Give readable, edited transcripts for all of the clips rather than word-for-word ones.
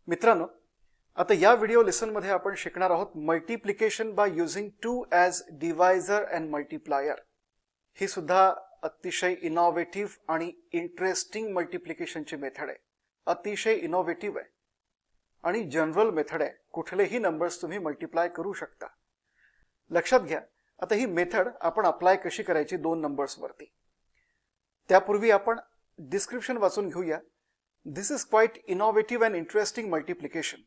मित्रांनो, आता या व्हिडिओ लेसन मध्ये आपण शिकणार आहोत multiplication by using 2 as divisor and multiplier. ही सुद्धा अतिशय इनोव्हेटिव्ह आणि इंटरेस्टिंग मल्टिप्लिकेशनची मेथड आहे। अतिशय इनोव्हेटिव्ह आहे आणि जनरल मेथड आहे। कुठलेही नंबर्स तुम्ही मल्टिप्लाय करू शकता। लक्षात घ्या, आता ही मेथड आपण अप्लाय कशी करायची दोन नंबर्स वरती। त्यापूर्वी आपण डिस्क्रिप्शन वाचून घेऊया। This is quite innovative and interesting multiplication.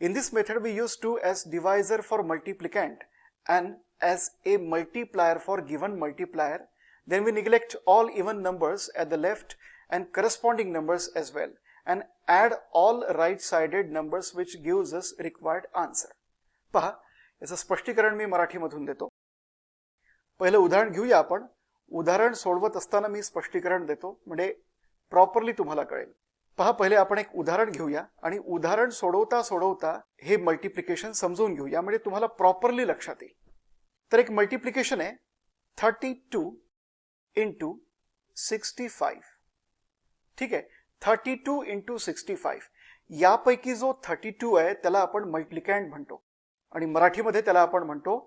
In this method we use 2 as divisor for multiplicand and as a multiplier for given multiplier. Then we neglect all even numbers at the left and corresponding numbers as well and add all right-sided numbers which gives us required answer. पहा, याचं स्पष्टीकरण मी मराठीमधून देतो। पहिलं उदाहरण घेऊया आपण। उदाहरण सोडवत असताना मी स्पष्टीकरण देतो म्हणजे प्रॉपरली तुम्हाला कळेल। पहा, पहिले आपण एक उदाहरण घेऊया आणि उदाहरण सोडवता सोडवता हे मल्टिप्लिकेशन समजून घेऊया म्हणजे तुम्हाला प्रॉपरली लक्षात येईल। तर एक मल्टिप्लिकेशन आहे 32 इंटू 65। ठीक आहे, 32 इंटू 65 यापैकी जो 32 आहे त्याला आपण मल्टिप्लिकँड म्हणतो आणि मराठीमध्ये त्याला आपण म्हणतो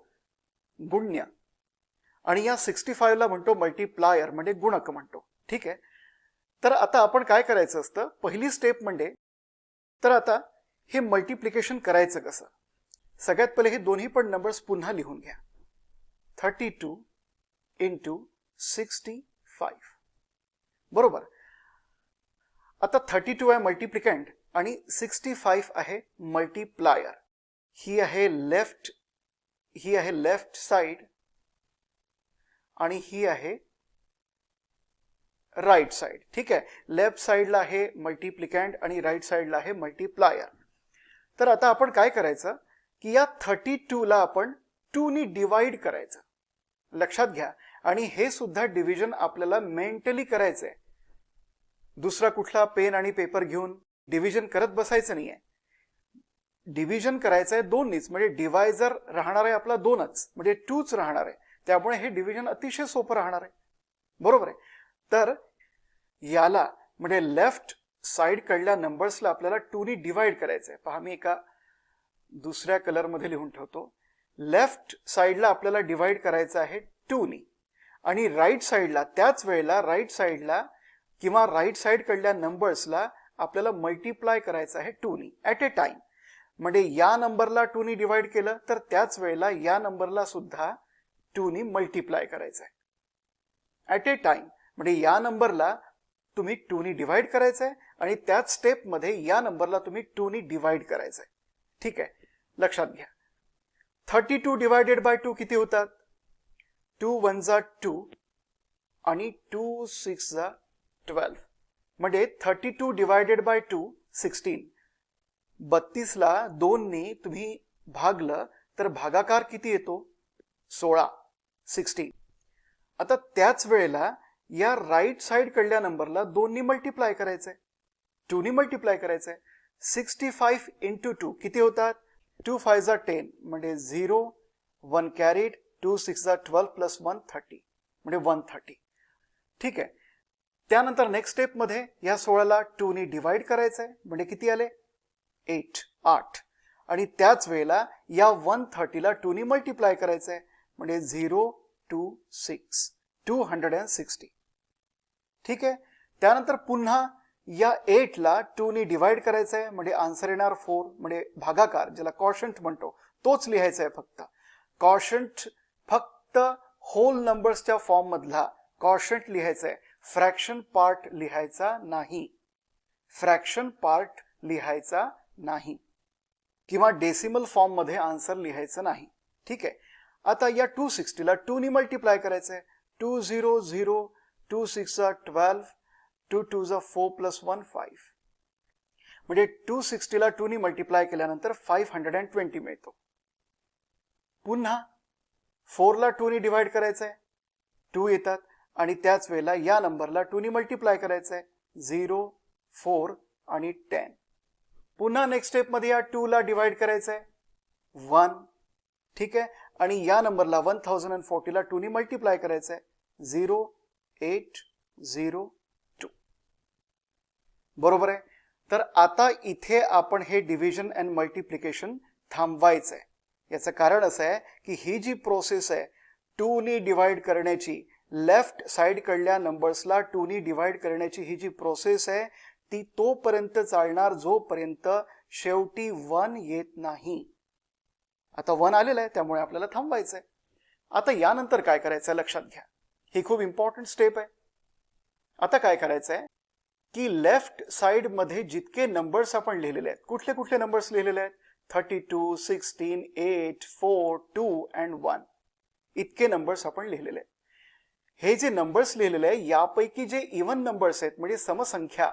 गुण्य आणि या 65 ला म्हणतो मल्टिप्लायर म्हणजे गुणक म्हणतो। ठीक आहे, तर आता आपण काय करायचं असतं, पहिली स्टेप म्हणजे तर आता हे मल्टिप्लिकेशन करायचं कसं। सगळ्यात पहिले हे दोन्ही पण नंबर्स पुन्हा लिहून घ्या। 32 इंटू 65 बरोबर। आता 32 आहे मल्टिप्लिकँड आणि 65 आहे मल्टिप्लायर। ही आहे लेफ्ट साइड आणि ही आहे राइट साइड। ठीक आहे, लेफ्ट साइडला आहे मल्टिप्लिकँड आणि राइट साइडला आहे मल्टिप्लायर। तर आता आपण काय करायचं की या 32 ला आपण 2 नी डिवाइड करायचं। लक्षात घ्या, आणि हे सुद्धा डिव्हिजन आपल्याला मेंटली करायचंय। दुसरा कुठला पेन आणि पेपर घेऊन डिव्हिजन करत बसायचं नाहीये। डिव्हिजन करायचंय 2 नीच म्हणजे डिवायझर राहणार आहे आपला 2च म्हणजे 2च राहणार आहे। त्यामुळे हे डिव्हिजन अतिशय सोपं राहणार आहे। बरोबर आहे। तर याला म्हणजे लेफ्ट साइड कडल्या नंबर्सला आपल्याला 2 नी डिवाइड करायचंय। पहा, मी एका दुसऱ्या कलर मध्ये लिहून ठेवतो। लेफ्ट साइडला आपल्याला डिवाइड करायचं आहे 2 नी आणि राइट साइडला त्याच वेळेला राइट साइडला किंवा राइट साइड कडल्या नंबर्सला आपल्याला मल्टिप्लाय करायचं आहे 2 नी ॲट अ टाइम। म्हणजे या नंबरला 2 नी डिवाइड केलं तर त्याच वेळेला या नंबरला सुद्धा 2 नी मल्टिप्लाय करायचं आहे ॲट अ टाइम। म्हणजे या नंबरला तुम्ही 2 नी डिवाइड करायचंय आणि त्याच स्टेप मध्ये या नंबरला तुम्ही 2 नी डिवाइड करायचंय। ठीक आहे, लक्षात घ्या। 32 डिवायडेड बाय 2 किती होतात? 2 1 जा 2 आणि 2 6 जा 12 म्हणजे 32 डिवायडेड बाय 2 16। 32 ला 2 नी तुम्ही भागलं तर भागाकार किती येतो? 16 16। आता त्याच वेळेला या राइट साइड कडल्या नंबरला 2 नी मल्टिप्लाय करायचंय, 2 नी मल्टिप्लाय करायचंय। 65 इंटू 2 किती होतात? 2 5 जा 10 म्हणजे 0 1 कॅरीड 2 6 जा 12 प्लस 1 30 म्हणजे 130। ठीक आहे, त्यानंतर नेक्स्ट स्टेप मध्ये या 16 ला 2 नी डिवाइड करायचंय म्हणजे किती आले? 8 आणि त्याच वेळेला या 130 ला 2 नी मल्टिप्लाय करायचंय म्हणजे 0 2 6 260। ठीक आहे, त्यानंतर पुन्हा या 8 ला 2 नी डिवाइड करायचंय म्हणजे आन्सर येणार 4 म्हणजे भागाकार ज्याला कॉशंट म्हणतो तोच लिहायचा आहे फक्त। कॉशंट फक्त होल नंबर्सच्या फॉर्म मधला कॉशंट लिहायचा आहे, फ्रॅक्शन पार्ट लिहायचा नाही। फ्रॅक्शन पार्ट लिहायचा नाही किंवा डेसिमल फॉर्म मध्ये आन्सर लिहायचं नाही। ठीक आहे, आता या 260 ला 2 नी मल्टिप्लाय करायचंय 2 0 0 2 6 जा 12 2 2 जा 4 प्लस 1 5 म्हणजे 260 ला 2 नी मल्टिप्लाय केल्यानंतर 520 मिळतो। पुन्हा 4 ला 2 नी डिवाइड करायचंय 2 येतात आणि त्याच वेळेला या नंबरला 2 नी मल्टिप्लाय करायचंय 0 4 आणि 10। पुन्हा नेक्स्ट स्टेप मध्ये या 2 ला डिवाइड करायचंय 1। ठीक आहे, आणि या नंबरला 1040 ला 2 नी मल्टिप्लाय करायचंय 0 8 0 2 बरोबर आहे। तर आता इथे आपण हे डिव्हिजन अँड मल्टिप्लिकेशन थांबवायचं आहे. याचं कारण असं आहे की ही जी प्रोसेस आहे 2 नी डिवाइड करण्याची, लेफ्ट साइड कडल्या नंबर्सला 2 नी डिवाइड करण्याची ही जी प्रोसेस आहे ती तोपर्यंत चालणार जोपर्यंत शेवटी 1 येत नाही. आता 1 आलेलं आहे त्यामुळे आपल्याला थांबवायचं आहे. आता यानंतर काय करायचं आहे लक्षात घ्या, ही खूप इम्पॉर्टंट स्टेप आहे. आता काय करायचं आहे की लेफ्ट साइड मध्ये जितके नंबर्स आपण लिहिलेले आहेत, कुठले कुठले नंबर्स लिहिलेले आहेत, 32, 16, 8, 4, 2 अँड 1 इतके नंबर्स आपण लिहिलेले आहेत. हे जे नंबर्स लिहिलेले आहे यापैकी जे इव्हन नंबर्स आहेत म्हणजे समसंख्या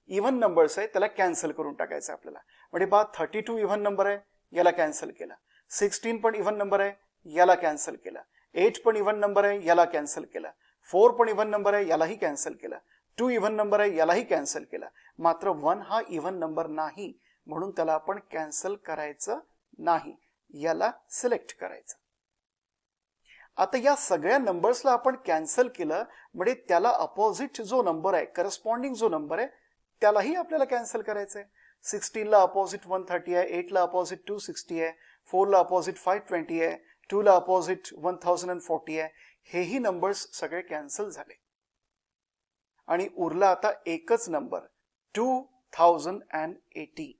इव्हन नंबर्स आहेत त्याला कॅन्सल करून टाकायचं आपल्याला. म्हणजे 32 इव्हन नंबर आहे, याला कॅन्सल केला. 16 पण इव्हन नंबर आहे, याला कॅन्सल केला. 8 पण इव्हन नंबर आहे, याला कॅन्सल केला. 4 पण इव्हन नंबर आहे, यालाही कॅन्सल केला. 2 इव्हन नंबर आहे, यालाही कॅन्सल केला. मात्र 1 हा इव्हन नंबर नाही म्हणून त्याला आपण कॅन्सल करायचं नाही, याला सिलेक्ट करायचं. आता या सगळ्या नंबर्सला आपण कॅन्सल केलं म्हणजे त्याला अपोजिट जो नंबर आहे, करस्पॉन्डिंग जो नंबर आहे त्यालाही आपल्याला कॅन्सल करायचं आहे. 16 ला अपोजिट 130 आहे, 8 ला अपोजिट 260 आहे, 4 ला अपोजिट 520 आहे, 2 ला अपोजिट 1040 आहे. हेही नंबर्स सगळे कॅन्सल झाले आणि उरला आता एकच नंबर 2080.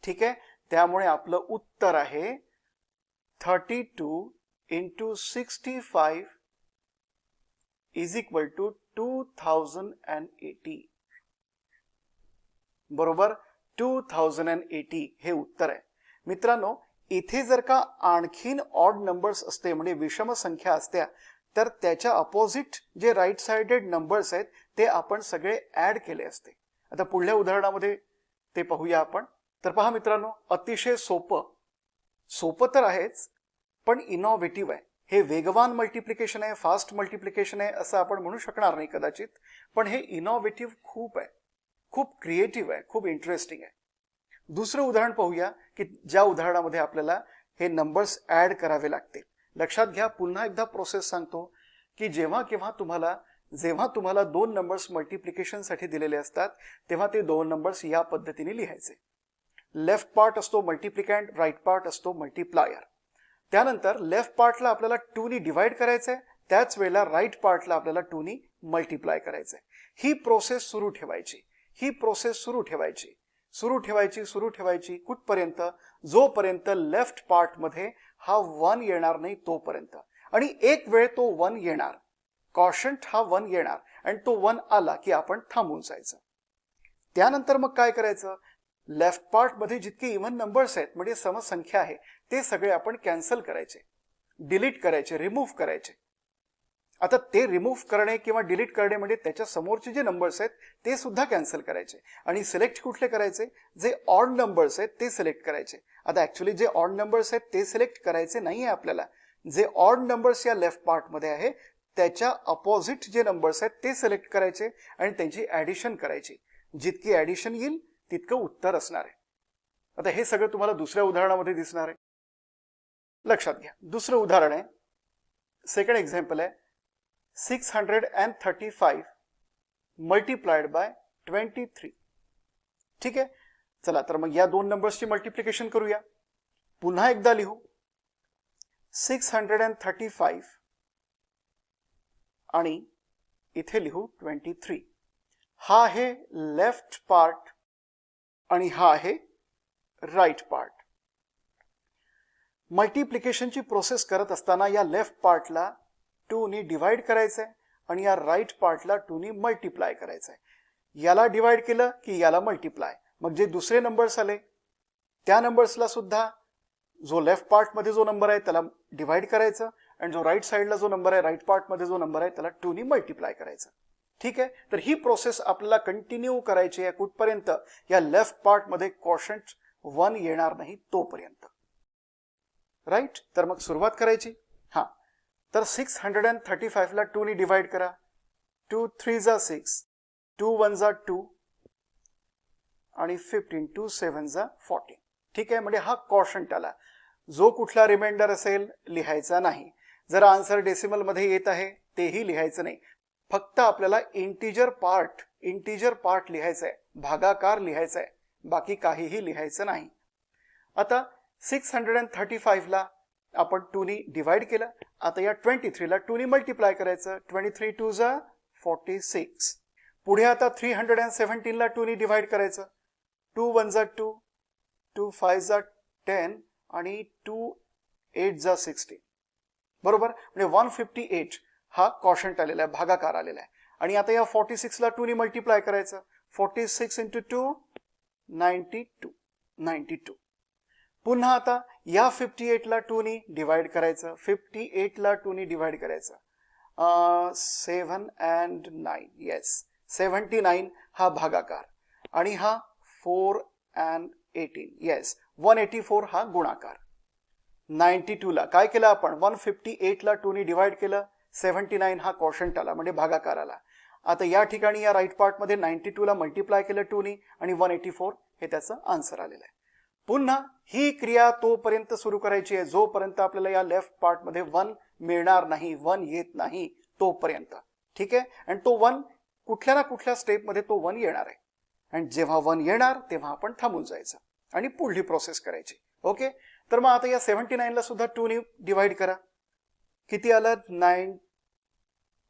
ठीक आहे, त्यामुळे आपलं उत्तर आहे 32 into 65 is equal to 2080. बरोबर, 2080 हे उत्तर आहे. मित्रांनो, इथे जर का आणखीन ऑड नंबर्स असते म्हणजे विषम संख्या असत्या तर त्याच्या अपोजिट जे राईट साइडेड नंबर्स आहेत ते आपण सगळे ऍड केले असते. आता पुढल्या उदाहरणामध्ये ते पाहूया आपण. तर पहा मित्रांनो, अतिशय सोपं तर आहेच पण इनोव्हेटिव्ह आहे. हे वेगवान मल्टिप्लिकेशन आहे, फास्ट मल्टिप्लिकेशन आहे असं आपण म्हणू शकणार नाही कदाचित, पण हे इनोव्हेटिव्ह खूप आहे, खूप क्रिएटिव्ह आहे, खूप इंटरेस्टिंग आहे. दुसरं उदाहरण पाहूया की ज्या उदाहरणामध्ये आपल्याला हे नंबर्स ऍड करावे लागतील. लक्षात घ्या, पुन्हा एकदा प्रोसेस सांगतो की जेव्हा तुम्हाला दोन नंबर्स मल्टिप्लिकेशनसाठी दिलेले असतात तेव्हा ते दोन नंबर्स या पद्धतीने लिहायचे. लेफ्ट पार्ट असतो मल्टिप्लिकँड, राईट पार्ट असतो मल्टिप्लायर. त्यानंतर लेफ्ट पार्टला आपल्याला 2 नी डिवाइड करायचंय, त्याच वेळेला राईट पार्टला आपल्याला 2 नी मल्टिप्लाय करायचंय. ही प्रोसेस सुरू ठेवायची कुठपर्यंत, जोपर्यंत लेफ्ट पार्ट मध्ये हा 1 येणार नाही तोपर्यंत. आणि एक वेळ तो 1 येणार, कॉशंट हा 1 येणार आणि तो 1 आला की आपण थांबून जायचं. त्यानंतर मग काय करायचं, लेफ्ट पार्ट मध्ये जितके इव्हन नंबर्स आहेत म्हणजे समसंख्या आहे ते सगळे आपण कॅन्सल करायचे, डिलीट करायचे, रिमूव्ह करायचे. आता ते रिमूव्ह करणे किंवा डिलीट करणे म्हणजे त्याच्या समोरचे जे नंबर्स आहेत ते सुद्धा कॅन्सल करायचे आणि सिलेक्ट कुठले करायचे, जे ऑड नंबर्स आहेत ते सिलेक्ट करायचे. आता ऍक्च्युअली जे ऑड नंबर्स आहेत ते सिलेक्ट करायचे नाहीये आपल्याला, जे ऑड नंबर्स या लेफ्ट पार्ट मध्ये आहे त्याच्या अपोजिट जे नंबर्स आहेत ते सिलेक्ट करायचे आणि त्यांची ऍडिशन करायची. जितकी ऍडिशन येईल तितकं उत्तर असणार आहे. आता हे सगळं तुम्हाला दुसऱ्या उदाहरणामध्ये दिसणार आहे. लक्षात घ्या, दुसरं उदाहरण आहे, सेकंड एक्झाम्पल आहे 635 मल्टिप्लाइड बाय 23. ठीक आहे, चला तर मग या दोन नंबर्सची मल्टिप्लिकेशन करूया. पुन्हा एकदा लिहू 635 आणि इथे लिहू 23. हा आहे लेफ्ट पार्ट आणि हा आहे राईट पार्ट. मल्टिप्लिकेशनची प्रोसेस करत असताना या लेफ्ट पार्टला 2 नी डिवाइड करायचंय आणि या राईट पार्टला 2 नी मल्टिप्लाय करायचंय. याला डिवाइड केलं की याला मल्टिप्लाय. मग जे दुसरे नंबर्स आले त्या नंबर्सला सुद्धा जो लेफ्ट पार्ट मध्ये जो नंबर आहे त्याला डिवाइड करायचं आणि जो राईट साइडला जो नंबर आहे, राईट पार्ट मध्ये जो नंबर आहे त्याला 2 नी मल्टिप्लाय करायचं. ठीक आहे, तर ही प्रोसेस आपल्याला कंटिन्यू करायची आहे कुठपर्यंत, या लेफ्ट पार्ट मध्ये क्वोशंट 1 येणार नाही तोपर्यंत. राईट, तर मग सुरुवात करायची. हा, तर 635 ला 2 नी डिवाइड करा. 2 3 जा 6, 2 1 जा 2 आणि 15, 2 7 जा 14. ठीक आहे, म्हणजे हा क्वोशंट आला. जो कुठला रिमाइंडर असेल लिहायचा नाही. जर आन्सर डेसिमल मध्ये येत आहे तेही लिहायचं नाही. फक्त आपल्याला इंटिजर पार्ट लिहायचा आहे, भागाकार लिहायचा आहे, बाकी काहीही लिहायचं नाही. आता 635 ला आपण 2 नी डिवाइड केलं. आता या 23 ला 2 नी मल्टिप्लाय करायचं. 23 2 जा 46. पुढे आता 317 ला 2 नी डिवाइड करायचं. 2 1 जा 2, 2 5 जा 10 आणि 2 8 जा 16. बरोबर, म्हणजे 158 हा कॉशंट आलेला आहे, भागाकार आलेला आहे. आणि आता या 46 ला 2 नी मल्टिप्लाय करायचं. 46 into 2 92. पुन्हा आता या 58 ला 2 नी डिवाइड करायचं. 58 ला 2 नी डिवाइड करायचं. 7 and 9, येस 79 हा भागाकार. आणि हा 4 and 18, येस 184 हा गुणाकार. 92 ला काय केलं आपण, 158 ला 2 नी डिवाइड केलं. 79 हा कॉशंट आला, म्हणजे भागाकार आला. आता या ठिकाणी या राईट पार्ट मध्ये 92 ला मल्टिप्लाय केलं 2 नी आणि 184 हे त्याचं आन्सर आलेलं आहे. पुन्हा ही क्रिया तोपर्यंत सुरू करायची आहे जोपर्यंत आपल्याला या लेफ्ट पार्ट मध्ये 1 मिळणार नाही, 1 येत नाही तोपर्यंत. ठीक आहे, आणि तो 1 कुठल्या ना कुठल्या स्टेप मध्ये तो 1 येणार आहे. आणि जेव्हा 1 येणार तेव्हा आपण थांबून जायचं आणि पुढली प्रोसेस करायची. ओके, तर मग आता या 79 ला सुद्धा 2 नी डिवाइड करा. किती आलं, 9.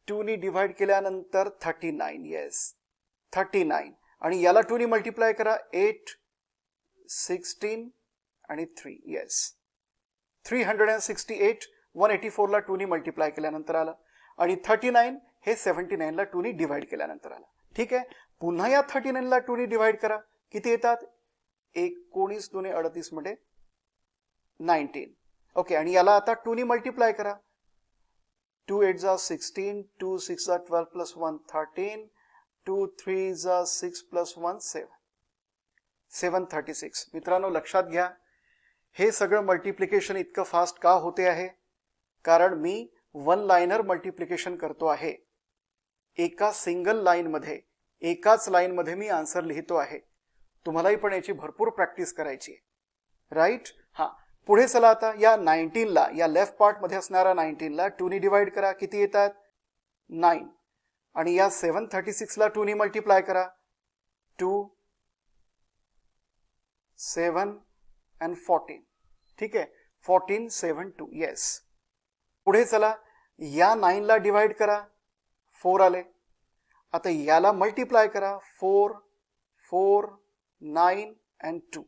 2 नी डिवाइड केल्यानंतर 39, येस 39. आणि याला 2 नी मल्टिप्लाय करा. 8 16 आणि 3, येस 368. 184 ला 2 नी मल्टिप्लाय केल्यानंतर आलं. आणि 39 हे 79 ला 2 नी डिवाइड केल्यानंतर आलं. ठीक आहे, पुन्हा या 39 ला 2 नी डिवाइड करा. किती येतात, 19 2 38 मध्ये 19. ओके, आणि याला आता 2 नी मल्टिप्लाय करा. 2 8 जा 16, 2 6 जा 12 प्लस 1 13, 2 3 जा 6 प्लस 1 7, 736. मित्रांनो लक्षात घ्या, हे सगळं मल्टिप्लिकेशन इतकं फास्ट का होते आहे, कारण मी 1 लाइनर मल्टिप्लिकेशन करतो आहे. एका सिंगल लाईन मध्ये, एकाच लाईन मध्ये मी आन्सर लिहितो आहे. तुम्हालाही पण याची भरपूर प्रॅक्टिस करायची आहे, राईट. हा, पुढे चला आता या 19 ला, या लेफ्ट पार्ट मध्ये असणाऱ्या 19 ला 2 नी डिवाइड करा. किती येतात, 9. आणि या 736 ला 2 नी मल्टिप्लाय करा. 2 7 and 14. ठीक आहे, 14 7 2, येस. पुढे चला या 9 ला डिवाइड करा. 4 आले. आता याला मल्टिप्लाय करा. 4 4 9 and 2,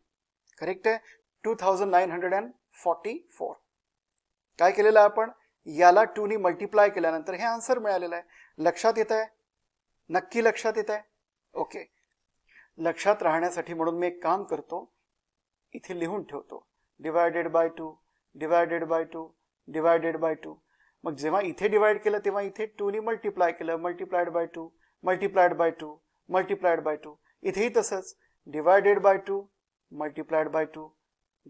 करेक्ट आहे, 2944. काय केलेलं आपण, याला 2 नी मल्टिप्लाय केल्यानंतर हे आन्सर मिळालेलं आहे. लक्षात येत आहे, नक्की लक्षात येत आहे. ओके, लक्षात राहण्यासाठी म्हणून मी एक काम करतो, इथे लिहून ठेवतो. Divided by 2, divided by 2, divided by 2. मग जेव्हा इथे डिवाइड केलं तेव्हा इथे 2 नी मल्टिप्लाय केलं. Multiplied by 2, multiplied by 2, multiplied by 2. इथेही तसंच, divided by 2, multiplied by 2,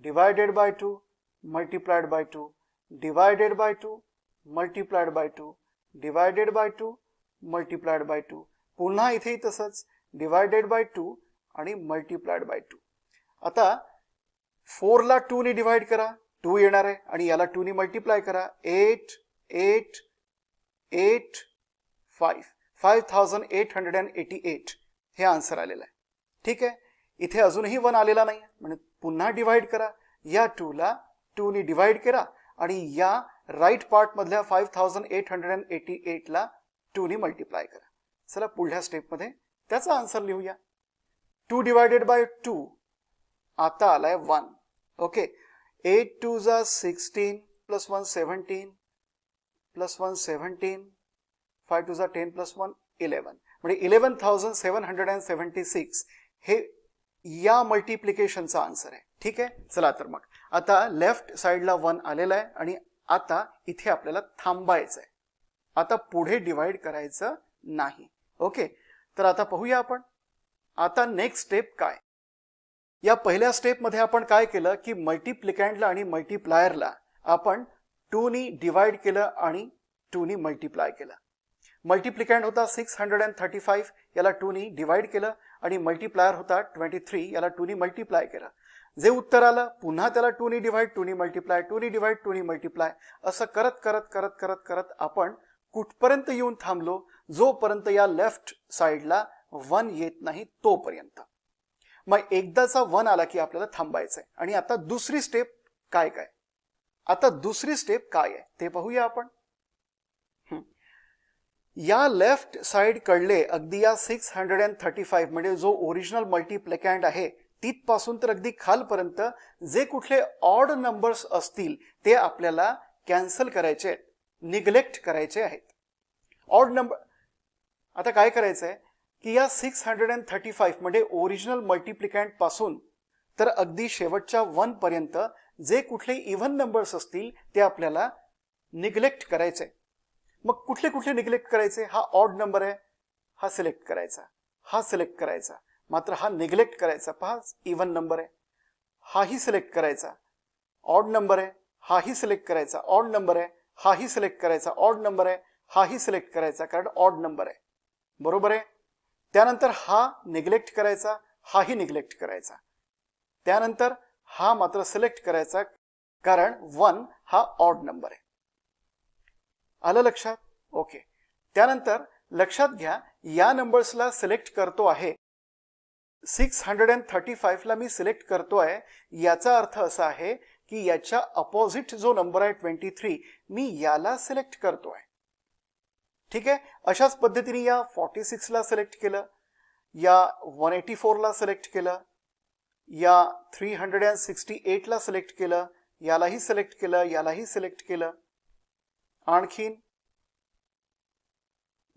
divided by 2, multiplied by 2, divided by 2, multiplied by 2, divided by 2, multiplied by 2. पुन्हा इथेही तसंच, डिवायडेड बाय 2 आणि मल्टिप्लाइड बाय 2. आता 4 ला 2 नी डिवाइड करा. 2 येणार आहे आणि याला 2 नी मल्टिप्लाय करा. 8 8 8 5, 5888 हे आन्सर आलेलं आहे. ठीक आहे, इथे अजूनही 1 आलेला नाही, म्हणजे पुन्हा डिवाइड करा. या 2 ला 2 नी डिवाइड करा आणि या राईट पार्ट मधल्या 5888 ला 2 नी मल्टिप्लाय करा. चला पुढल्या स्टेप मध्ये त्याचा आन्सर लिहूया. 2 डिवायडेड बाय 2 आता आलाय 1. ओके, 8 2 जा 16 प्लस 1 17 प्लस 1 17, 5 2 जा 10 प्लस 1 11, म्हणजे 11776 हे या मल्टिप्लिकेशनचा आन्सर आहे. ठीक आहे, चला तर मग आता लेफ्ट साइडला 1 आलेला आहे आणि आता इथे आपल्याला थांबायचं आहे. आता पुढे डिवाइड करायचं नाही. ओके, तर आता पाहूया आपण आता नेक्स्ट स्टेप काय. या पहिल्या स्टेप मध्ये आपण काय केलं की मल्टिप्लिकँडला आणि मल्टिप्लायरला आपण 2 नी डिवाइड केलं आणि 2 नी मल्टिप्लाय केलं. मल्टिप्लिकँड होता 635, याला 2 नी डिवाइड केलं आणि मल्टिप्लायर होता 23, याला 2 नी मल्टिप्लाय केलं. जे उत्तर आलं पुन्हा त्याला 2 नी डिवाइड, 2 नी मल्टिप्लाय, 2 नी डिवाइड, 2 नी मल्टिप्लाय, असं करत करत करत करत करत आपण कुठपर्यंत येऊन थांबलो, जोपर्यंत या लेफ्ट साईडला 1 येत नाही तोपर्यंत. मग एकदाचा 1 आला की आपल्याला थांबायचंय. आणि आता दुसरी स्टेप काय काय आता दुसरी स्टेप काय आहे ते पाहूया आपण. या लेफ्ट साइड कडले अगदी या 635 म्हणजे जो ओरिजिनल मल्टीप्लिकँड आहे तिथपासून तर अगदी खालपर्यंत जे कुठले ऑड नंबर्स असतील ते आपल्याला कॅन्सल करायचे, निग्लेक्ट करायचे आहेत. ऑड नंबर आता काय करायचंय की या 635 म्हणजे ओरिजिनल मल्टीप्लिकँड पासून तर अगदी शेवटच्या 1 पर्यंत जे कुठले इव्हन नंबर्स असतील ते आपल्याला निग्लेक्ट करायचे. मग कुठले कुठले निग्लेक्ट करायचे? हा ऑड नंबर आहे, हा सिलेक्ट करायचा, हा सिलेक्ट करायचा, मात्र हा निग्लेक्ट करायचा. पहा इव्हन नंबर आहे, हाही सिलेक्ट करायचा. ऑड नंबर आहे, हाही सिलेक्ट करायचा. ऑड नंबर आहे, हाही सिलेक्ट करायचा. ऑड नंबर आहे, हाही सिलेक्ट करायचा, कारण ऑड नंबर आहे. बरोबर आहे. त्यानंतर हा निग्लेक्ट करायचा, हाही निग्लेक्ट करायचा. त्यानंतर हा मात्र सिलेक्ट करायचा, कारण 1 हा ऑड नंबर आहे. आलं लक्षात? ओके. त्यानंतर लक्षात घ्या, या नंबर्सला सिलेक्ट करतो आहे, 635 ला मी सिलेक्ट करतोय, याचा अर्थ असा आहे की याच्या अपोजिट जो नंबर आहे 23 मी याला सिलेक्ट करतोय. ठीक आहे. अशाच पद्धतीने या 46 ला सिलेक्ट केलं, या 184 ला सिलेक्ट केलं, या 368 ला सिलेक्ट केलं, यालाही सिलेक्ट केलं, यालाही सिलेक्ट केलं, आणखीन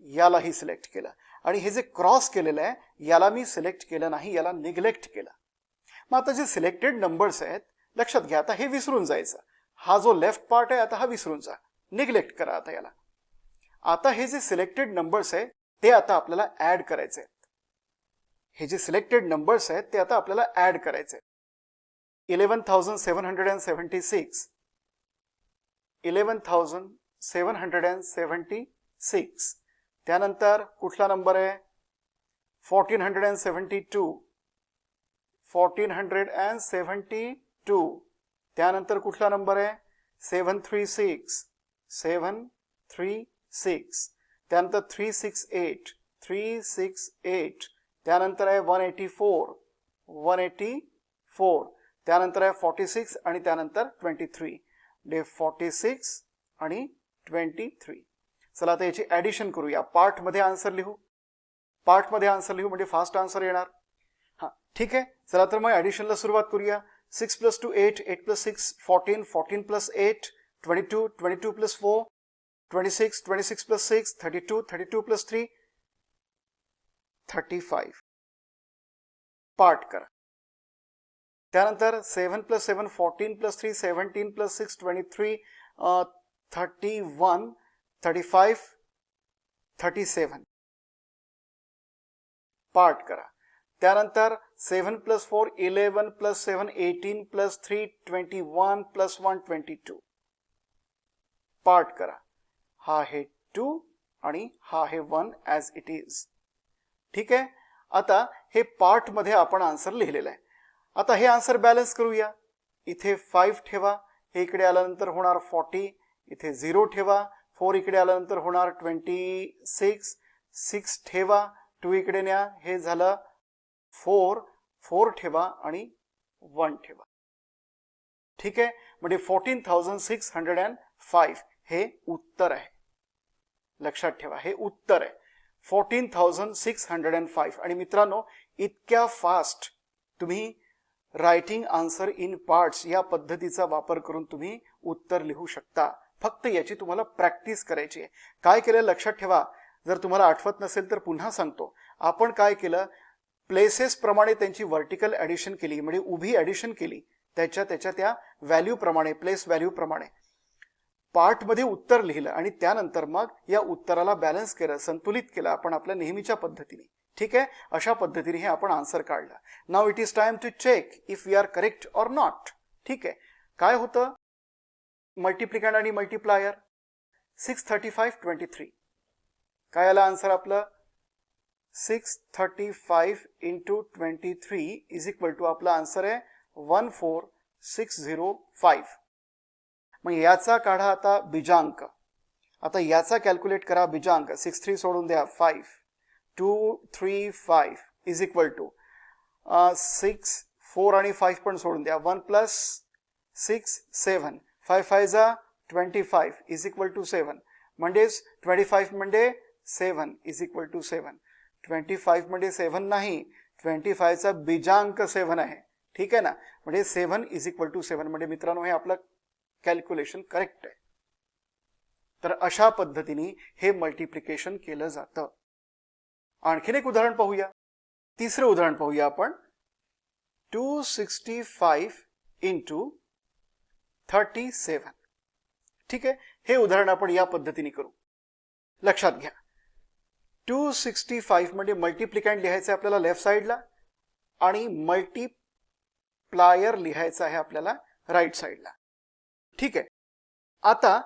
यालाही सिलेक्ट केलं. आणि हे जे क्रॉस केलेलं आहे याला मी सिलेक्ट केलं नाही, याला निग्लेक्ट केलं. मग आता जे सिलेक्टेड नंबर्स आहेत लक्षात घ्या, आता हे विसरून जायचं. हा जो लेफ्ट पार्ट आहे आता हा विसरून जा, निग्लेक्ट करा आता याला. आता हे जे सिलेक्टेड नंबर्स आहे ते आता आपल्याला ऍड करायचे आहेत. हे जे सिलेक्टेड नंबर्स आहेत ते आता आपल्याला ऍड करायचे आहेत. 11,776, 11,776. त्यानंतर कुठला नंबर आहे? 1472, 1472. त्यानंतर कुठला नंबर आहे? 736, 736. त्यानंतर 368, 368. त्यानंतर आहे 184, 184. त्यानंतर आहे 46 आणि त्यानंतर 23. 46 आणि 23. चला आता याची ऍडिशन करूया. पार्ट मध्ये आन्सर लिहू, पार्ट मध्ये आन्सर लिहू म्हणजे फास्ट आन्सर येणार. हा ठीक आहे. चला तर मग ऍडिशनला सुरुवात करूया. 6 + 2 8, 8 + 6 14, 14 + 8 22, 22 + 4 26, 26 + 6 32, 32 + 3 35. पार्ट करा. त्यानंतर 7 + 7 14 + 3 17 + 6 23 31 35 37. पार्ट करा. त्यानंतर 7 + 4 11 + 7 18 + 3 21 + 1 22. पार्ट करा. हा आहे 2 आणि हा आहे 1 ॲज इट इज. ठीक आहे. आता हे पार्ट मध्ये आपण आन्सर लिहिलेलं आहे. आता हे आन्सर बॅलन्स करूया. इथे 5 ठेवा, हे इकडे आल्यानंतर होणार 40, इथे 0 ठेवा, 4 इकडे आल्यानंतर होणार 26, 6 ठेवा, 2 इकडे न्या, हे झालं 4, 4 ठेवा आणि 1 ठेवा. ठीक आहे. म्हणजे 14,605 हे उत्तर आहे. लक्षात ठेवा, हे उत्तर आहे 14,605. आणि मित्रांनो, इतक्या फास्ट तुम्ही रायटिंग आन्सर इन पार्ट्स या पद्धतीचा वापर करून तुम्ही उत्तर लिहू शकता. फक्त याची तुम्हाला प्रॅक्टिस करायची आहे. काय केलं लक्षात ठेवा. जर तुम्हाला आठवत नसेल तर पुन्हा सांगतो. आपण काय केलं, प्लेसेस प्रमाणे त्यांची व्हर्टिकल ॲडिशन केली, म्हणजे उभी ॲडिशन केली त्याच्या त्या व्हॅल्यू प्रमाणे, प्लेस व्हॅल्यू प्रमाणे. पार्ट मध्ये उत्तर लिहिलं आणि त्यानंतर मग या उत्तराला बॅलन्स केलं, संतुलित केलं आपण आपल्या नेहमीच्या पद्धतीने. ठीक आहे. अशा पद्धतीने हे आपण आन्सर काढला. Now it is time to check if we are correct or not. ठीक आहे. काय होतं मल्टिप्लिकँड आणि मल्टिप्लायर? 635 23. काय आलं आन्सर आपलं? 635 × 23 इज इक्वल टू आपला आन्सर आहे 14605. मग याचा काढा आता बीजांक. आता याचा कॅल्क्युलेट करा बीजांक. 6 3 सोडून द्या 5. 2 3 5 इज इक्वल टू 6 4 आणि 5 पण सोडून द्या. 1 प्लस 6 7. 5 5 जा 25 इज इक्वल टू 7. म्हणजेच 25 म्हणजे 7 इज इक्वल टू 7. 25 म्हणजे 7 नाही, 25चा बीजांक 7 आहे. ठीक आहे ना. म्हणजे 7 इज इक्वल टू 7. म्हणजे मित्रांनो हे आपलं कॅल्क्युलेशन करेक्ट आहे. तर अशा पद्धतीने हे मल्टिप्लिकेशन केलं जातं. आणखीन एक उदाहरण पाहूया. तिसरं उदाहरण पाहूया आपण. 265 इंटू 37. ठीक आहे. हे उदाहरण आपण या पद्धतीने करू. लक्षात घ्या 265 म्हणजे मल्टिप्लिकँड लिहायचं आहे आपल्याला लेफ्ट साईडला आणि मल्टिप्लायर लिहायचं आहे आपल्याला राईट साईडला. ठीक आहे. आता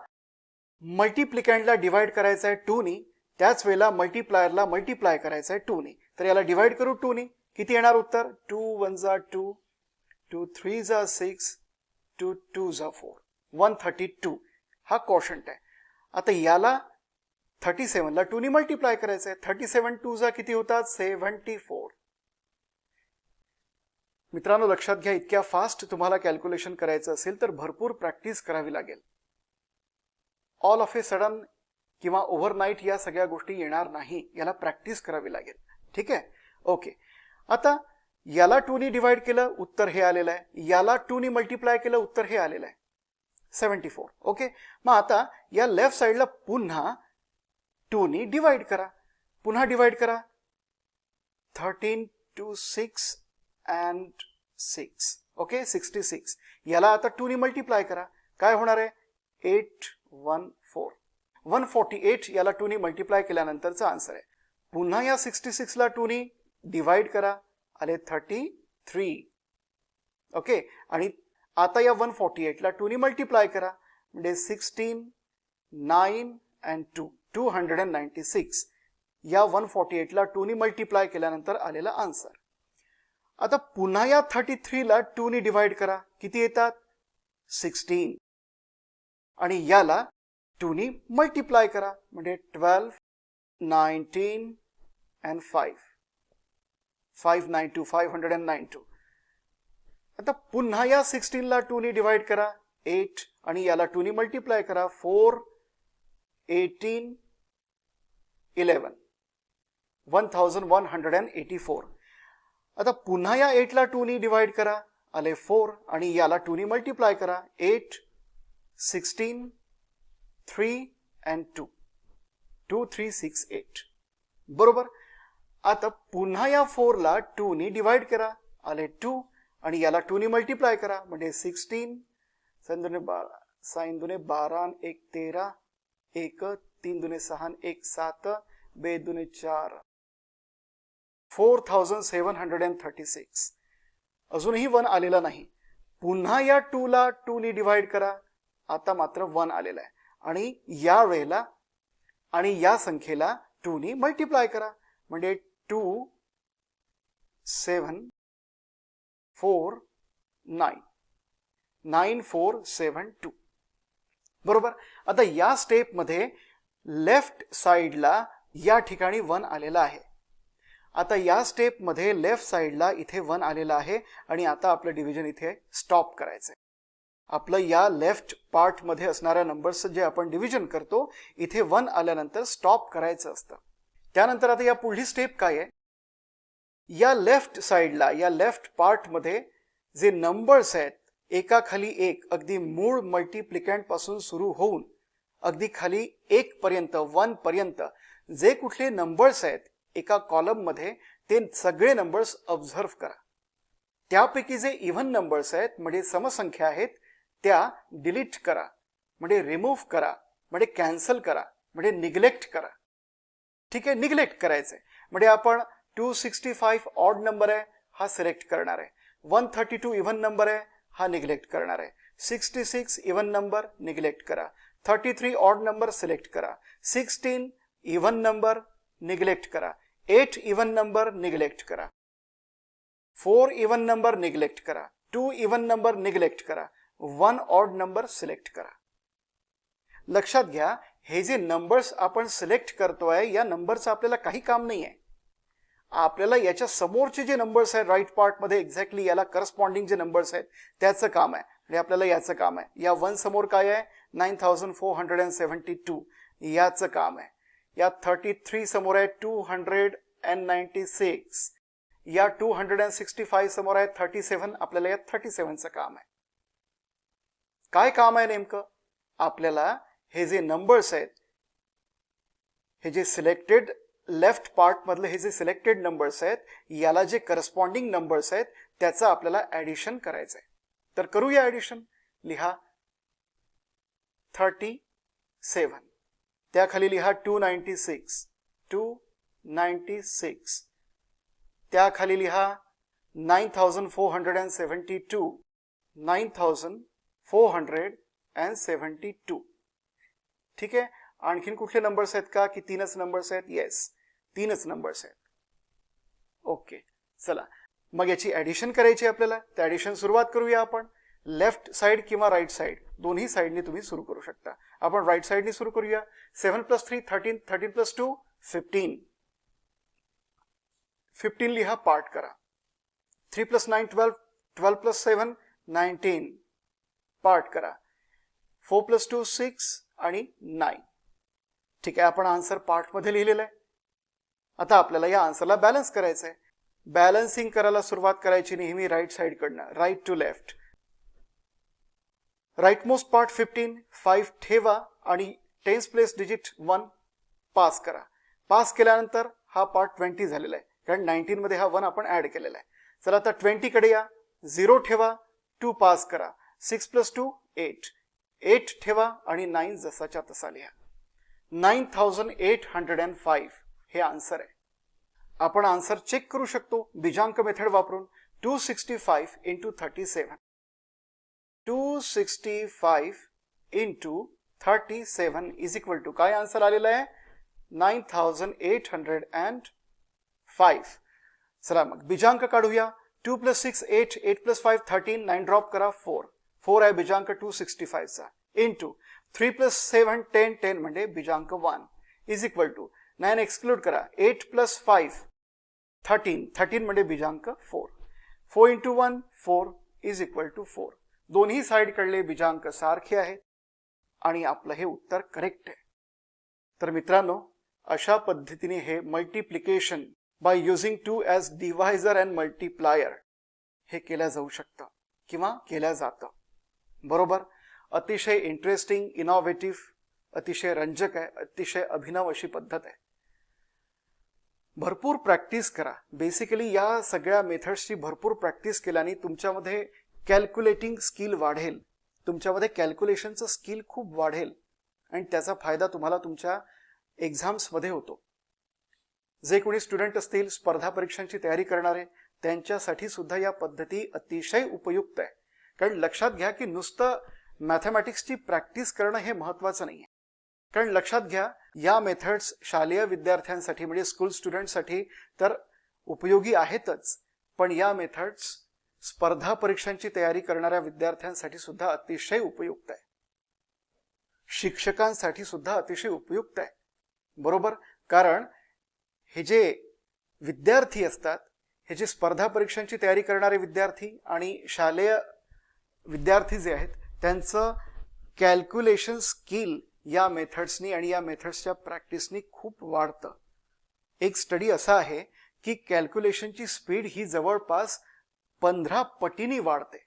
मल्टिप्लिकँडला डिवाइड करायचं आहे 2 नी, त्याच वेळेला मल्टिप्लायरला मल्टिप्लाय करायचं आहे 2 नी. तर याला डिवाइड करू 2 नी. किती येणार उत्तर? 2 1 जा 2, 2 3 जा 6, 2 2 जा 4. 132 हा कोशंट आहे. आता याला 37 ला 2 नी मल्टिप्लाय करायचं आहे. 37 2 जा किती होतात? 74. मित्रांनो लक्षात घ्या, इतक्या फास्ट तुम्हाला कॅल्क्युलेशन करायचं असेल तर भरपूर प्रॅक्टिस करावी लागेल. ऑल ऑफ ए सडन किंवा ओव्हरनाईट या सगळ्या गोष्टी येणार नाही. याला प्रॅक्टिस करावी लागेल. ठीक आहे. ओके. आता याला 2 नी डिवाइड केलं, उत्तर हे आलेलं आहे. याला 2 नी मल्टिप्लाय केलं, उत्तर हे आलेलं आहे 74. ओके. मग आता या लेफ्ट साईडला पुन्हा 2 नी डिवाइड करा. पुन्हा डिवाइड करा. 13 2 6 and 6. ओके. 66. याला आता 2 नी मल्टिप्लाय करा. काय होणार आहे? 814. 148 याला 2 नी मल्टिप्लाय केल्यानंतरचा आन्सर आहे. पुन्हा या 66 ला 2 नी डिवाइड करा, आले 33. ओके. आणि आता या 148 ला 2 नी मल्टिप्लाय करा, म्हणजे 16 9 and 2 296. या 148 ला 2 नी मल्टिप्लाय केल्यानंतर आलेला आन्सर. आता पुन्हा या 33 ला 2 नी डिवाइड करा. किती येतात? 16. आणि याला 2 नी मल्टिप्लाय करा, म्हणजे 12 19 and 5 592 592. आता पुन्हा या 16 ला 2 नी डिवाइड करा, 8. आणि याला 2 नी मल्टिप्लाय करा, 4 18 11 1184. आता पुन्हा या 8 ला 2 नी डिवाइड करा, आले 4. आणि याला 2 नी मल्टिप्लाय करा, 8 16 3 and 2 2368. बरोबर. आता पुन्हा या 4 ला 2 नी डिवाइड करा, आले 2. आणि याला 2 नी मल्टिप्लाय करा, म्हणजे 16 3 दुने 12 साइन दुने 12 1 13 1 3 दुने 6 1 7 2 दुने 4 4736. अजूनही 1 आलेला नाही. पुन्हा या 2 ला 2 नी डिवाइड करा, आता मात्र 1 आलेला आहे. आणि या वेळेला आणि या संख्येला 2 नी मल्टिप्लाय करा, म्हणजे 2 7 4 9 9472. बरोबर. आता या स्टेप मध्ये लेफ्ट साइडला या ठिकाणी 1 आलेला आहे. आता या स्टेप मध्ये लेफ्ट साइडला इथे 1 आलेला आहे आणि आता आपलं डिव्हिजन इथे स्टॉप करायचंय. आपलं या लेफ्ट पार्ट मध्ये असणाऱ्या नंबर्स जे आपण डिव्हिजन करतो, इथे 1 आल्यानंतर स्टॉप करायचं असतं. त्यानंतर आता या पुढली स्टेप काय आहे? या लेफ्ट साइडला या लेफ्ट पार्ट मध्ये जे नंबर्स आहेत एका खाली एक, अगदी मूळ मल्टिप्लिकँड पासून सुरू होऊन अगदी खाली 1 पर्यंत 1 पर्यंत जे कुठले नंबर्स आहेत एका कॉलम मध्ये, ते सगळे नंबर्स ऑब्झर्व करा. त्यापैकी जे इव्हन नंबर्स आहेत म्हणजे समसंख्या आहेत त्या डिलीट करा, म्हणजे रिमूव्ह करा, म्हणजे कॅन्सल करा, म्हणजे निग्लेक्ट करा. ठीक आहे. निग्लेक्ट करायचंय म्हणजे आपण 265 ऑड नंबर आहे हा सिलेक्ट करणार आहे, 132 इव्हन नंबर आहे हा निग्लेक्ट करणार आहे, 66 इव्हन नंबर निग्लेक्ट करा, 33 ऑड नंबर सिलेक्ट करा, 16 इव्हन नंबर निग्लेक्ट करा, 8 इव्हन नंबर निग्लेक्ट करा, 4 इव्हन नंबर निग्लेक्ट करा, 2 इव्हन नंबर निग्लेक्ट करा, 1 ऑड नंबर सिलेक्ट करा. लक्षात घ्या हे जे नंबर्स आपण सिलेक्ट करतोय या नंबरचं आपल्याला काही काम नाही आहे. आपल्याला याच्या समोरचे जे नंबर्स आहेत राईट पार्टमध्ये एक्झॅक्टली याला करस्पॉन्डिंग जे नंबर्स आहेत त्याचं काम आहे आणि आपल्याला याचं काम आहे. या 1 समोर काय आहे 9472 याचं काम आहे. या 33 समोर आहे 296. या 265 समोर आहे 37. आपल्याला या 37चं काम आहे. काय काम आहे नेमकं? आपल्याला हे जे नंबर्स आहेत हे जे सिलेक्टेड लेफ्ट पार्ट मधले हे जे सिलेक्टेड नंबर्स आहेत याला जे करस्पॉन्डिंग नंबर्स आहेत त्याचं आपल्याला ऍडिशन करायचंय. तर करूया ऍडिशन. लिहा 37, त्याखाली लिहा 296, त्याखाली लिहा 9472. ठीक आहे. आणखीन कुठले नंबर्स आहेत का की 3च नंबर्स आहेत? येस, 3च नंबर्स आहेत. ओके, चला मग याची ऍडिशन करायची आपल्याला. त्या ऍडिशन सुरुवात करूया आपण. लेफ्ट साइड किंवा राईट साइड दोन्ही साइडने तुम्ही सुरू करू शकता. आपण राईट साइडने सुरू करूया. 7 + 3 13, 13 + 2 15. 15 लिहा, पार्ट करा. 3 + 9 12, 12 + 7 19, पार्ट करा. 4 + 2 6 आणि 9. ठीक आहे, आपण आन्सर पार्ट मध्ये लिहिलेला आहे. आता आपल्याला या आन्सरला बॅलन्स करायचं आहे. बॅलन्सिंग करायला सुरुवात करायची नेहमी राईट साइड कडनं, right to left. Right most part 15, 5 ठेवा आणि 10th प्लेस डिजिट 1 पास करा. पास केल्यानंतर हा पार्ट 20 झालेला आहे कारण 19 मध्ये हा 1 आपण ऍड केलेला आहे. चला आता 20 कडे या. 0 ठेवा, 2 पास करा. 6 + 2 8, 8 ठेवा आणि 9 जसाच्या तसा लिहा. 9805 हे आन्सर आहे. आपण आन्सर चेक करू शकतो बीजांक मेथड वापरून. 265 × 37, 265 × 37 इज इक्वल टू काय आन्सर आलेला आहे 9805. चला मग बीजांक काढूया. 2 + 6 8, 8 + 5 13, 9 ड्रॉप करा 4. 4 आहे बीजांक 265 चा. इंटू 3 + 7 10, 10 म्हणजे बीजांक 1 इज इक्वल टू 9 एक्सक्लूड करा. 8 + 5 13, 13 म्हणजे बीजांक 4. 4 × 1 4 इज इक्वल टू 4. दोन्ही साइड कडले बीजांक सारखे आहेत आणि आपलं हे उत्तर करेक्ट आहे. तर मित्रांनो, अशा पद्धतीने हे multiplication by using 2 as divisor and multiplier हे केलं जाऊ शकतं किंवा केलं जातं. बरोबर. अतिशय इंटरेस्टिंग, इनोव्हेटिव्ह, अतिशय रंजक आहे, अतिशय अभिनव अशी पद्धत आहे. भरपूर प्रॅक्टिस करा. बेसिकली या सगळ्या मेथड्सची भरपूर प्रॅक्टिस केल्याने तुमच्यामध्ये कॅल्क्युलेटिंग स्किल वाढेल, तुमच्यामध्ये कॅल्क्युलेशनचं स्किल खूप वाढेल आणि त्याचा फायदा तुम्हाला तुमच्या एक्झाम्समध्ये होतो. जे कोणी स्टुडंट असतील स्पर्धा परीक्षांची तयारी करणारे त्यांच्यासाठी सुद्धा या पद्धती अतिशय उपयुक्त आहे. कारण लक्षात घ्या की नुसतं मॅथमॅटिक्सची प्रॅक्टिस करणं हे महत्त्वाचं नाही आहे. कारण लक्षात घ्या या मेथड्स शालेय विद्यार्थ्यांसाठी म्हणजे स्कूल स्टुडंटसाठी तर उपयोगी आहेतच, पण या मेथड्स स्पर्धा परीक्षांची तयारी करणाऱ्या विद्यार्थ्यांसाठी सुद्धा अतिशय उपयुक्त आहे. शिक्षकांसाठी सुद्धा अतिशय उपयुक्त आहे. बरोबर. कारण हे जे विद्यार्थी असतात, हे जे स्पर्धा परीक्षांची तयारी करणारे विद्यार्थी आणि शालेय विद्यार्थी जे आहेत त्यांचं कॅल्क्युलेशन स्किल या मेथड्सनी आणि या मेथड्सच्या प्रॅक्टिसनी खूप वाढतं. एक स्टडी असा आहे की कॅल्क्युलेशनची स्पीड ही जवळपास 15 पटींनी वाढते.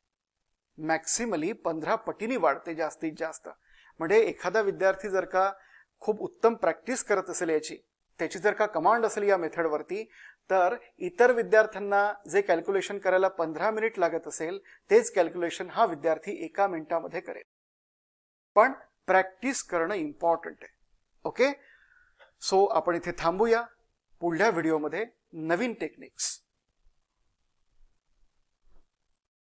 मॅक्सिमली 15 पटींनी वाढते जास्तीत जास्त. म्हणजे एखादा विद्यार्थी जर का खूप उत्तम प्रॅक्टिस करत असेल याची, त्याची जर का कमांड असेल या मेथडवरती, तर इतर विद्यार्थ्यांना जे कॅल्क्युलेशन करायला 15 मिनिट लागत असेल तेच कॅल्क्युलेशन हा विद्यार्थी 1 मिनिटामध्ये करेल. पण प्रॅक्टिस करणं इम्पॉर्टंट आहे. ओके. सो आपण इथे थांबूया. पुढल्या व्हिडिओमध्ये नवीन टेक्निक्स